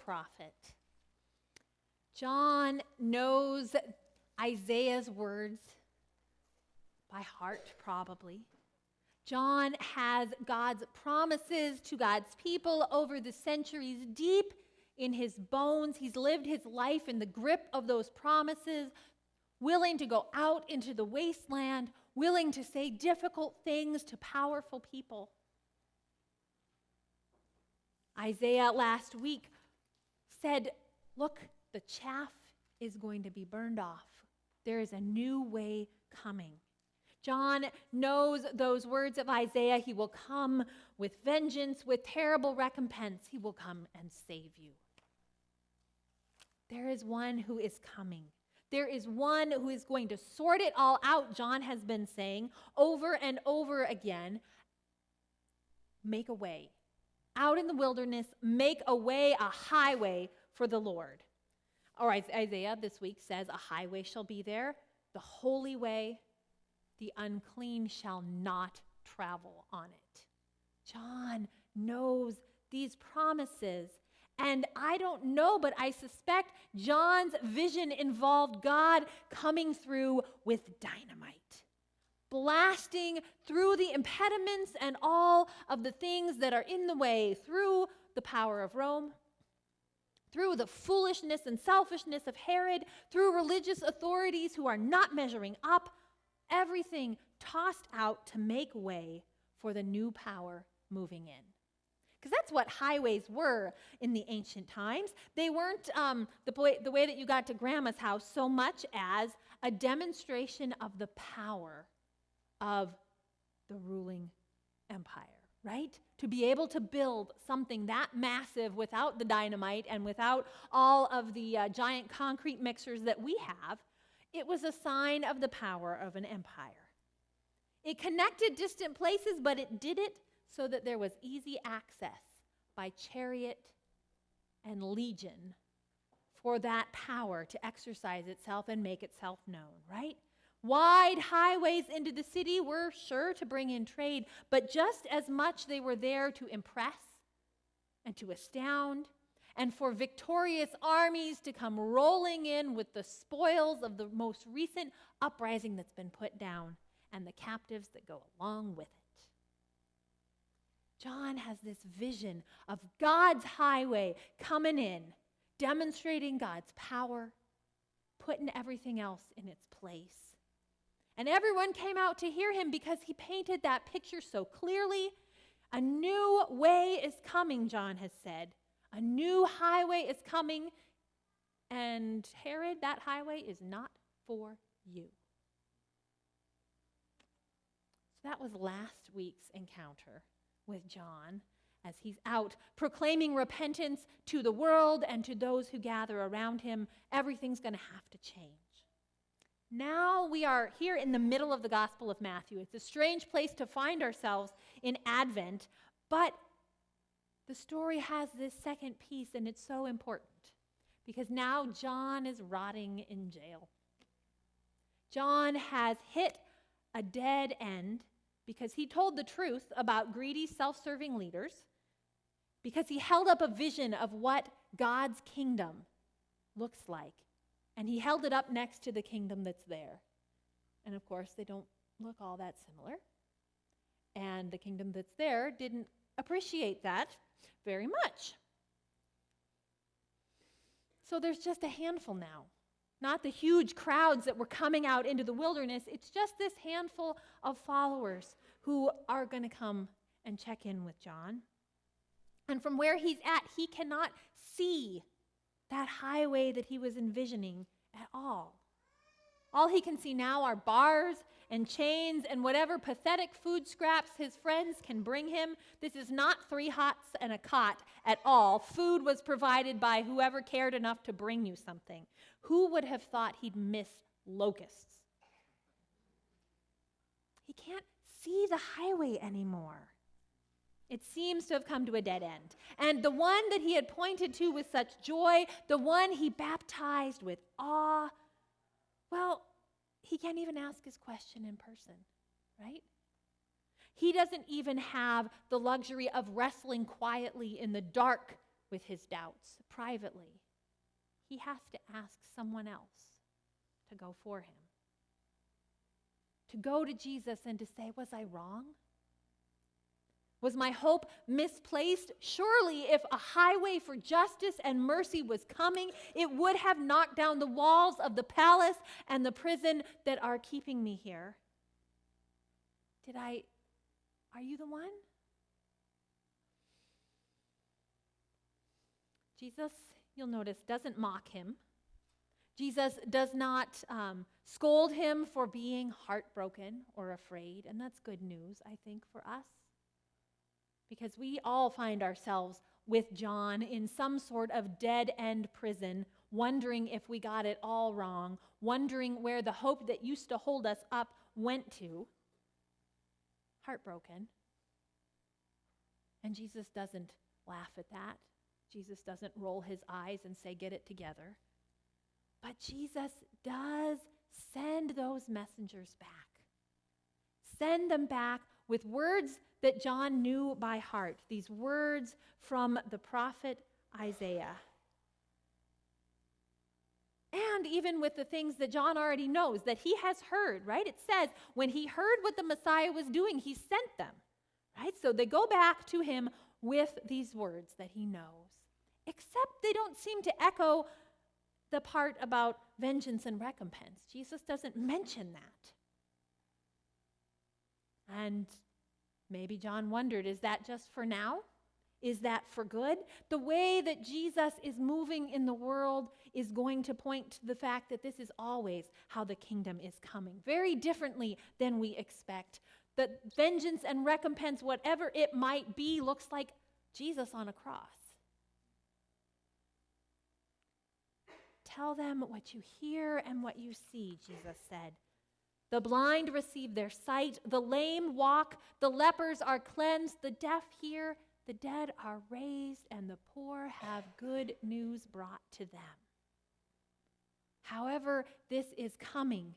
prophet. John knows Isaiah's words by heart, probably. John has God's promises to God's people over the centuries deep in his bones. He's lived his life in the grip of those promises, willing to go out into the wasteland, willing to say difficult things to powerful people. Isaiah last week said, look, the chaff is going to be burned off. There is a new way coming. John knows those words of Isaiah. He will come with vengeance, with terrible recompense. He will come and save you. There is one who is coming. There is one who is going to sort it all out, John has been saying over and over again. Make a way. Out in the wilderness, make a way, a highway for the Lord. Or Isaiah this week says, a highway shall be there, the holy way. The unclean shall not travel on it. John knows these promises. And I don't know, but I suspect John's vision involved God coming through with dynamite, blasting through the impediments and all of the things that are in the way, through the power of Rome, through the foolishness and selfishness of Herod, through religious authorities who are not measuring up, everything tossed out to make way for the new power moving in. Because that's what highways were in the ancient times. They weren't the way that you got to grandma's house so much as a demonstration of the power of the ruling empire, right? To be able to build something that massive without the dynamite and without all of the giant concrete mixers that we have, it was a sign of the power of an empire. It connected distant places, but it did it so that there was easy access by chariot and legion for that power to exercise itself and make itself known, right? Wide highways into the city were sure to bring in trade, but just as much they were there to impress and to astound, and for victorious armies to come rolling in with the spoils of the most recent uprising that's been put down and the captives that go along with it. John has this vision of God's highway coming in, demonstrating God's power, putting everything else in its place. And everyone came out to hear him because he painted that picture so clearly. A new way is coming, John has said. A new highway is coming, and Herod, that highway is not for you. So that was last week's encounter with John as he's out proclaiming repentance to the world and to those who gather around him. Everything's going to have to change. Now we are here in the middle of the Gospel of Matthew. It's a strange place to find ourselves in Advent, but the story has this second piece, and it's so important because now John is rotting in jail. John has hit a dead end because he told the truth about greedy, self-serving leaders, because he held up a vision of what God's kingdom looks like, and he held it up next to the kingdom that's there. And of course, they don't look all that similar, and the kingdom that's there didn't appreciate that very much. So there's just a handful now. Not the huge crowds that were coming out into the wilderness. It's just this handful of followers who are going to come and check in with John. And from where he's at, he cannot see that highway that he was envisioning at all. All he can see now are bars and chains and whatever pathetic food scraps his friends can bring him. This is not 3 hots and a cot at all. Food was provided by whoever cared enough to bring you something. Who would have thought he'd miss locusts? He can't see the highway anymore. It seems to have come to a dead end. And the one that he had pointed to with such joy, the one he baptized with awe, well, he can't even ask his question in person, right? He doesn't even have the luxury of wrestling quietly in the dark with his doubts privately, he has to ask someone else to go for him. To go to Jesus and to say, was I wrong? Was my hope misplaced? Surely if a highway for justice and mercy was coming, it would have knocked down the walls of the palace and the prison that are keeping me here. Are you the one? Jesus, you'll notice, doesn't mock him. Jesus does not scold him for being heartbroken or afraid, and that's good news, I think, for us. Because we all find ourselves with John in some sort of dead-end prison, wondering if we got it all wrong, wondering where the hope that used to hold us up went to. Heartbroken. And Jesus doesn't laugh at that. Jesus doesn't roll his eyes and say, get it together. But Jesus does send those messengers back. Send them back with words that John knew by heart, these words from the prophet Isaiah. And even with the things that John already knows, that he has heard, right? It says when he heard what the Messiah was doing, he sent them, right? So they go back to him with these words that he knows, except they don't seem to echo the part about vengeance and recompense. Jesus doesn't mention that. And maybe John wondered, is that just for now? Is that for good? The way that Jesus is moving in the world is going to point to the fact that this is always how the kingdom is coming, very differently than we expect. That vengeance and recompense, whatever it might be, looks like Jesus on a cross. Tell them what you hear and what you see, Jesus said. The blind receive their sight, the lame walk, the lepers are cleansed, the deaf hear, the dead are raised, and the poor have good news brought to them. However, this is coming.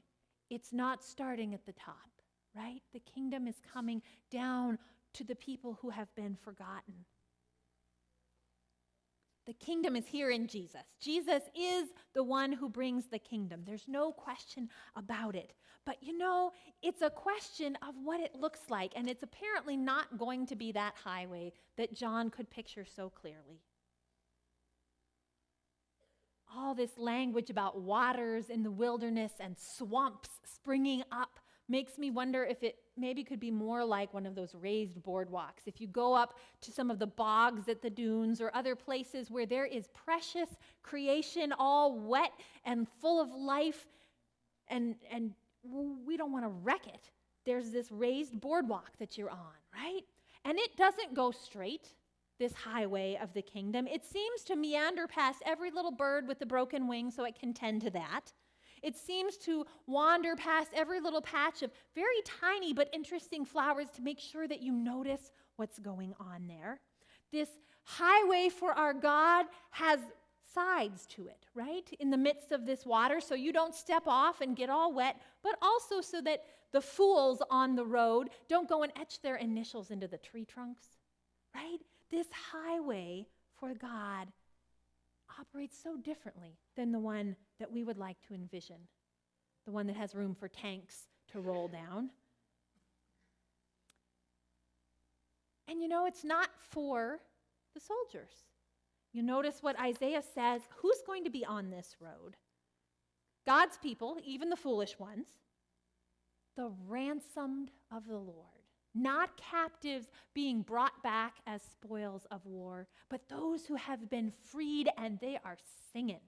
It's not starting at the top, right? The kingdom is coming down to the people who have been forgotten. The kingdom is here in Jesus. Jesus is the one who brings the kingdom. There's no question about it. But it's a question of what it looks like, and it's apparently not going to be that highway that John could picture so clearly. All this language about waters in the wilderness and swamps springing up makes me wonder if it maybe could be more like one of those raised boardwalks. If you go up to some of the bogs at the dunes or other places where there is precious creation all wet and full of life, and we don't want to wreck it, there's this raised boardwalk that you're on, right? And it doesn't go straight, this highway of the kingdom. It seems to meander past every little bird with the broken wing so it can tend to that. It seems to wander past every little patch of very tiny but interesting flowers to make sure that you notice what's going on there. This highway for our God has sides to it, right? In the midst of this water, so you don't step off and get all wet, but also so that the fools on the road don't go and etch their initials into the tree trunks, right? This highway for God operates so differently than the one that we would like to envision, the one that has room for tanks to roll down. And it's not for the soldiers. You notice what Isaiah says, who's going to be on this road? God's people, even the foolish ones, the ransomed of the Lord. Not captives being brought back as spoils of war, but those who have been freed, and they are singing.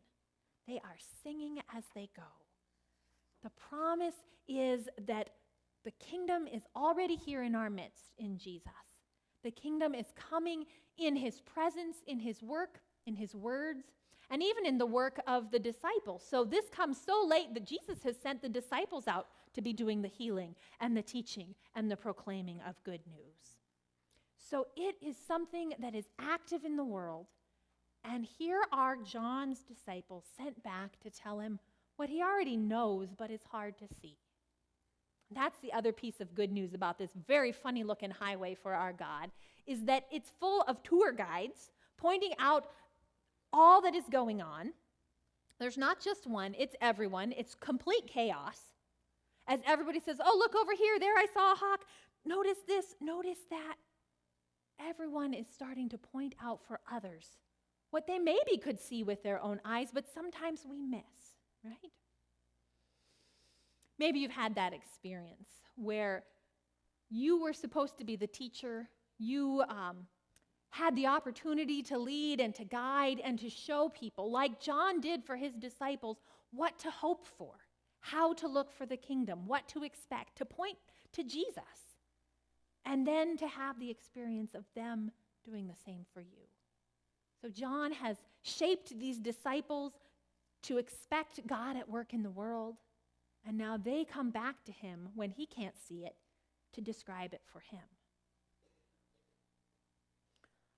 They are singing as they go. The promise is that the kingdom is already here in our midst in Jesus. The kingdom is coming in his presence, in his work, in his words, and even in the work of the disciples. So this comes so late that Jesus has sent the disciples out to be doing the healing and the teaching and the proclaiming of good news. So it is something that is active in the world, and here are John's disciples sent back to tell him what he already knows, but is hard to see. That's the other piece of good news about this very funny-looking highway for our God, is that it's full of tour guides pointing out all that is going on. There's not just one, it's everyone. It's complete chaos. As everybody says, oh, look over here, there I saw a hawk. Notice this, notice that. Everyone is starting to point out for others what they maybe could see with their own eyes, but sometimes we miss, right? Maybe you've had that experience where you were supposed to be the teacher. You had the opportunity to lead and to guide and to show people, like John did for his disciples, what to hope for, how to look for the kingdom, what to expect, to point to Jesus, and then to have the experience of them doing the same for you. So John has shaped these disciples to expect God at work in the world, and now they come back to him when he can't see it to describe it for him.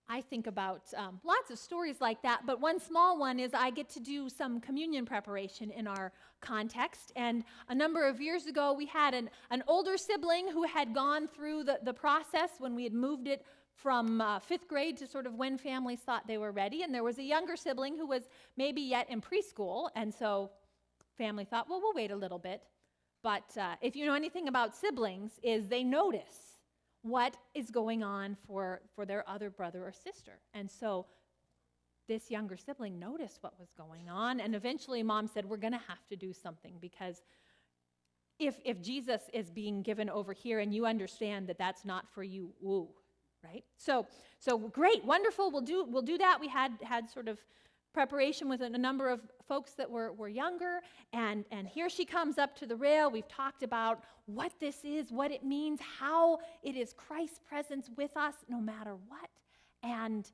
I think about lots of stories like that, but one small one is I get to do some communion preparation in our context. And a number of years ago, we had an older sibling who had gone through the process when we had moved it from 5th grade to sort of when families thought they were ready. And there was a younger sibling who was maybe yet in preschool, and so family thought, well, we'll wait a little bit. But if you know anything about siblings, is they notice what is going on for their other brother or sister. And so this younger sibling noticed what was going on, and eventually mom said, we're going to have to do something, because if Jesus is being given over here and you understand that that's not for you, woo, right? So great, wonderful, we'll do that. We had sort of preparation with a number of folks that were younger, and here she comes up to the rail. We've talked about what this is, what it means, how it is Christ's presence with us no matter what. And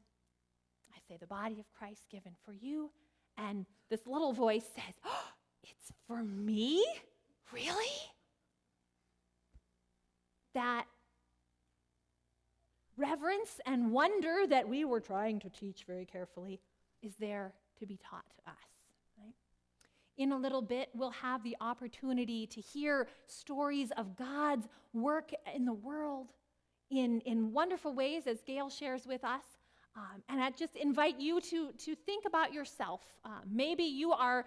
I say, the body of Christ given for you. And this little voice says, oh, it's for me? Really? That reverence and wonder that we were trying to teach very carefully is there to be taught to us, right? In a little bit, we'll have the opportunity to hear stories of God's work in the world in wonderful ways, as Gail shares with us. And I just invite you to think about yourself. Maybe you are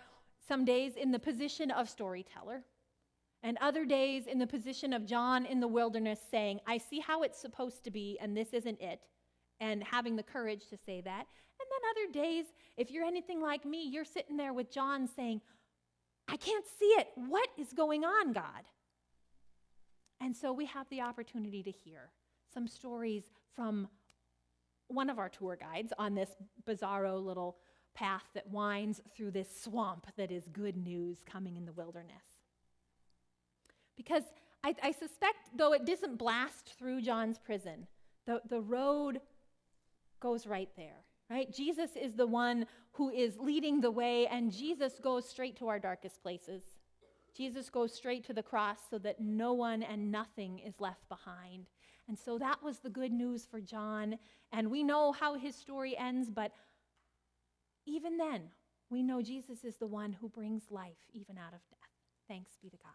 some days in the position of storyteller, and other days in the position of John in the wilderness saying, I see how it's supposed to be, and this isn't it, and having the courage to say that. And then other days, if you're anything like me, you're sitting there with John saying, I can't see it. What is going on, God? And so we have the opportunity to hear some stories from one of our tour guides on this bizarro little path that winds through this swamp that is good news coming in the wilderness. Because I suspect, though it doesn't blast through John's prison, the road goes right there, right? Jesus is the one who is leading the way, and Jesus goes straight to our darkest places. Jesus goes straight to the cross so that no one and nothing is left behind. And so that was the good news for John, and we know how his story ends, but even then, we know Jesus is the one who brings life even out of death. Thanks be to God.